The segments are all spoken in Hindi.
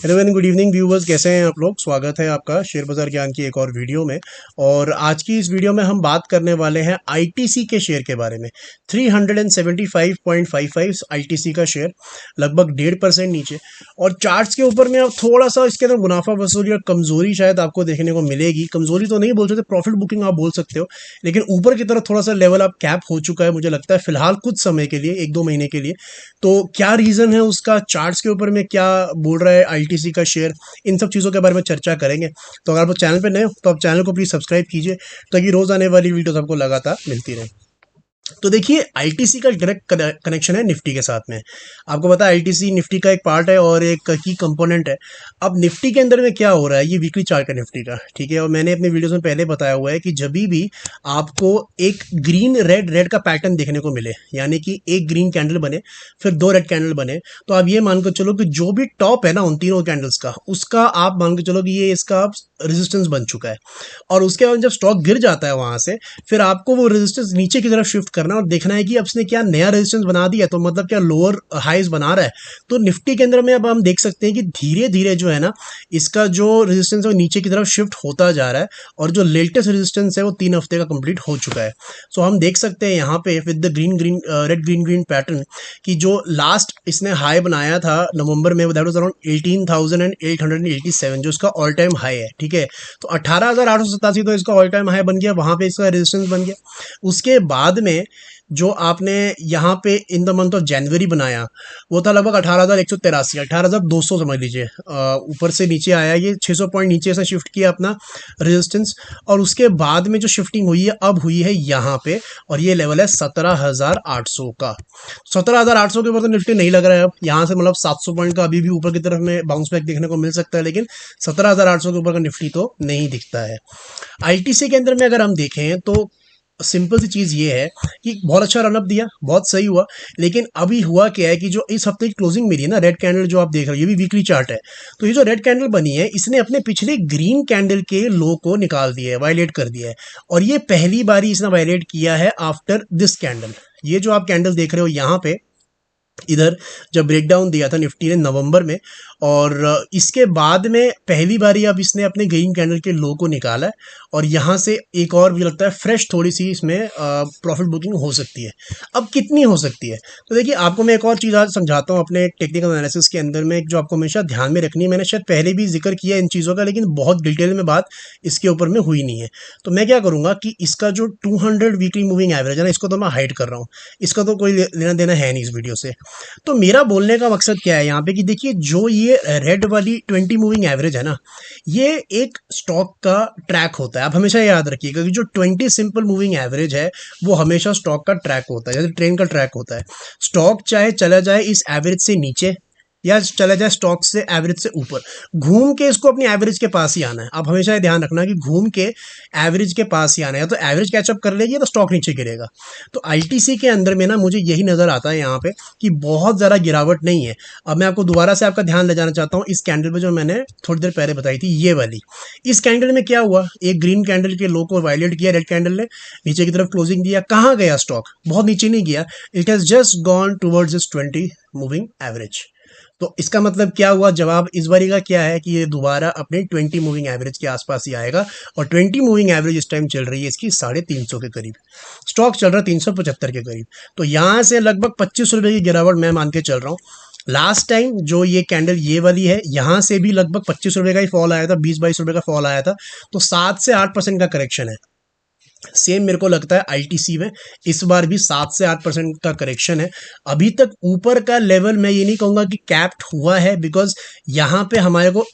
Hello and good evening viewers, कैसे हैं आप लोग। स्वागत है आपका शेयर बाजार ज्ञान की एक और वीडियो में। और आज की इस वीडियो में हम बात करने वाले हैं आईटीसी के शेयर के बारे में। 375.55 आईटीसी का शेयर, लगभग 1.5% नीचे। और चार्ट्स के ऊपर में अब थोड़ा सा इसके अंदर मुनाफा वसूली और कमजोरी शायद आपको देखने को मिलेगी। कमजोरी तो नहीं बोल सकते, प्रॉफिट बुकिंग आप बोल सकते हो, लेकिन ऊपर की तरफ थोड़ा सा लेवल अब कैप हो चुका है मुझे लगता है फिलहाल कुछ समय के लिए, 1-2 महीने के लिए। तो क्या रीजन है उसका, चार्ट्स के ऊपर में क्या बोल रहा है आईटीसी का शेयर, इन सब चीज़ों के बारे में चर्चा करेंगे। तो अगर आप चैनल पे नए हो तो आप चैनल को प्लीज़ सब्सक्राइब कीजिए ताकि रोज़ आने वाली वीडियोस आपको लगातार मिलती रहे। तो देखिए, आईटीसी का डायरेक्ट कनेक्शन है निफ्टी के साथ में। आपको पता है आईटीसी निफ्टी का एक पार्ट है और एक की कंपोनेंट है। अब निफ्टी के अंदर में क्या हो रहा है, ये वीकली चार्ट है निफ्टी का, ठीक है। और मैंने अपने वीडियोस में पहले बताया हुआ है कि जब भी आपको एक ग्रीन रेड रेड का पैटर्न देखने को मिले, यानी कि एक ग्रीन कैंडल बने फिर 2 रेड कैंडल बने, तो आप ये मान कर चलो कि जो भी टॉप है ना उन तीनों कैंडल्स का, उसका आप मान के चलो कि ये इसका रेजिस्टेंस बन चुका है। और उसके बाद जब स्टॉक गिर जाता है वहां से, फिर आपको वो रेजिस्टेंस नीचे की तरफ शिफ्ट करना और देखना है कि अब इसने क्या नया रेजिस्टेंस बना दिया, तो मतलब क्या लोअर हाइज बना रहा है। तो निफ्टी के अंदर में अब हम देख सकते हैं कि धीरे धीरे जो है ना, इसका जो रेजिस्टेंस है वो नीचे की तरफ शिफ्ट होता जा रहा है। और जो लेटेस्ट रेजिस्टेंस है वो 3 हफ्ते का कंप्लीट हो चुका है। सो हम देख सकते हैं यहाँ पे with the green green red green green pattern कि जो लास्ट इसने हाई बनाया था नवंबर में, दैट वाज अराउंड 18,887, जो इसका ऑल टाइम हाई है, ठीक है। तो 18,887 तो इसका ऑल टाइम हाई बन गया, वहां पे इसका रेजिस्टेंस बन गया। उसके बाद में जो आपने यहाँ पे in the month of January बनाया वो था लगभग 18,183, 18,200 समझ लीजिए। ऊपर से नीचे आया, ये 600 पॉइंट नीचे से शिफ्ट किया अपना रेजिस्टेंस। और उसके बाद में जो शिफ्टिंग हुई है अब हुई है यहाँ पे, और ये लेवल है 17,800 का। 17,800 के ऊपर तो निफ्टी नहीं लग रहा है अब, यहाँ से मतलब 700 पॉइंट का अभी भी ऊपर की तरफ में बाउंस बैक देखने को मिल सकता है, लेकिन 17,800 के ऊपर का निफ्टी तो नहीं दिखता है। आईटीसी के अंदर में अगर हम देखें तो सिंपल सी चीज ये है कि बहुत अच्छा रनअप दिया, बहुत सही हुआ। लेकिन अभी हुआ क्या है कि जो इस हफ्ते की क्लोजिंग मेरी है ना, रेड कैंडल जो आप देख रहे हो, ये भी वीकली चार्ट है। तो ये जो रेड कैंडल बनी है, इसने अपने पिछले ग्रीन कैंडल के लो को निकाल दिया है, वायलेट कर दिया है। और ये पहली बारी इसने वायलेट किया है आफ्टर दिस कैंडल। ये जो आप कैंडल देख रहे हो यहाँ पे, इधर जब ब्रेकडाउन दिया था निफ्टी ने नवंबर में, और इसके बाद में पहली बारी अब इसने अपने ग्रीन कैंडल के लो को निकाला है। और यहाँ से एक और मुझे लगता है फ्रेश थोड़ी सी इसमें प्रॉफिट बुकिंग हो सकती है। अब कितनी हो सकती है, तो देखिए आपको मैं एक और चीज़ आज समझाता हूँ अपने टेक्निकल एनालिसिस के अंदर में, जो आपको हमेशा ध्यान में रखनी है। मैंने शायद पहले भी जिक्र किया इन चीज़ों का, लेकिन बहुत डिटेल में बात इसके ऊपर में हुई नहीं है। तो मैं क्या करूँगा कि इसका जो 200 वीकली मूविंग एवरेज है ना, इसको तो मैं हाइड कर रहा हूँ, इसका तो कोई लेना देना है नहीं इस वीडियो से। तो मेरा बोलने का मकसद क्या है यहाँ पे कि देखिए, जो ये रेड वाली 20 मूविंग एवरेज है ना, ये एक स्टॉक का ट्रैक होता है। आप हमेशा याद रखिएगा कि जो 20 सिंपल मूविंग एवरेज है वो हमेशा स्टॉक का ट्रैक होता है, जैसे ट्रेन का ट्रैक होता है। स्टॉक चाहे चला जाए इस एवरेज से नीचे या चला जाए स्टॉक से एवरेज से ऊपर, घूम के इसको अपनी एवरेज के पास ही आना है। आप हमेशा ये ध्यान रखना कि घूम के एवरेज के पास ही आना है, तो एवरेज कैचअप कर लेगी तो स्टॉक नीचे गिरेगा। तो आईटीसी के अंदर में ना मुझे यही नजर आता है यहाँ पे कि बहुत ज़्यादा गिरावट नहीं है। अब मैं आपको दोबारा से आपका ध्यान ले जाना चाहता हूँ इस कैंडल पे जो मैंने थोड़ी देर पहले बताई थी, ये वाली। इस कैंडल में क्या हुआ, एक ग्रीन कैंडल के लो को वायलेट किया रेड कैंडल ने, नीचे की तरफ क्लोजिंग दिया। कहाँ गया स्टॉक, बहुत नीचे नहीं गया, it has just gone towards this 20 moving average. तो इसका मतलब क्या हुआ, जवाब इस बारी का क्या है कि ये दोबारा अपने 20 मूविंग एवरेज के आसपास ही आएगा। और 20 मूविंग एवरेज इस टाइम चल रही है इसकी 350 के करीब, स्टॉक चल रहा है 375 के करीब। तो यहाँ से लगभग 25 रुपए की गिरावट मैं मान के चल रहा हूँ। लास्ट टाइम जो ये कैंडल ये वाली है, यहाँ से भी लगभग 25 रुपए का ही फॉल आया था, 20-22 रुपए का फॉल आया था। तो 7 से 8% का करेक्शन है। सेम मेरे को लगता है आईटीसी में इस बार भी 7 से 8% का करेक्शन है। अभी तक ऊपर का लेवल मैं ये नहीं कहूंगा कि कैप्ड हुआ है, बिकॉज यहाँ पे हमारे को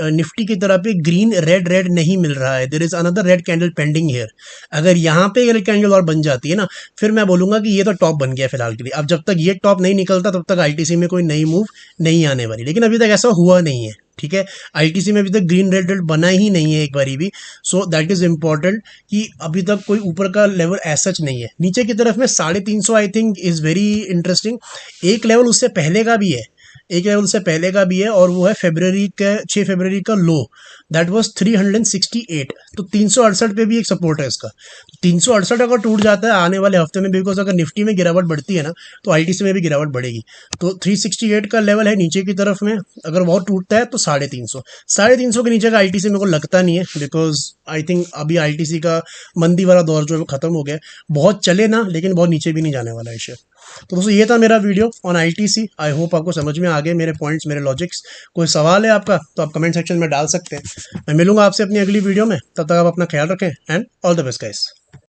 निफ्टी की तरफ पे ग्रीन रेड रेड नहीं मिल रहा है। There is another red candle pending here. अगर यहाँ पे रेड कैंडल और बन जाती है ना, फिर मैं बोलूंगा कि ये तो टॉप बन गया फिलहाल के लिए। अब जब तक ये टॉप नहीं निकलता तब तक आईटीसी में कोई नई मूव नहीं आने वाली, लेकिन अभी तक ऐसा हुआ नहीं है, ठीक है। आईटीसी में अभी तक ग्रीन रेड रेड बना ही नहीं है एक बारी भी। सो दैट इज इंपॉर्टेंट कि अभी तक कोई ऊपर का लेवल ऐसा नहीं है। नीचे की तरफ में 350 I think is very interesting. एक लेवल उससे पहले का भी है, एक लेवल से पहले का भी है, और वो है फरवरी के 6 फरवरी का लो, दैट वाज 368। तो 368 पे भी एक सपोर्ट है इसका। 368 अगर टूट जाता है आने वाले हफ्ते में, बिकॉज अगर निफ्टी में गिरावट बढ़ती है ना तो आईटीसी में भी गिरावट बढ़ेगी। तो 368 का लेवल है नीचे की तरफ में, अगर वो टूटता है तो 350, 350 के नीचे का आईटीसी मेरे को लगता नहीं है, बिकॉज आई थिंक अभी आईटीसी का मंदी वाला दौर जो है वो खत्म हो गया है। बहुत चले ना, लेकिन बहुत नीचे भी नहीं जाने वाला है शेयर। तो दोस्तों ये था मेरा video on ITC. I hope आपको समझ में आ गए मेरे पॉइंट्स, मेरे लॉजिक्स। कोई सवाल है आपका तो आप कमेंट सेक्शन में डाल सकते हैं। मैं मिलूंगा आपसे अपनी अगली वीडियो में, तब तक आप अपना ख्याल रखें and all the best guys.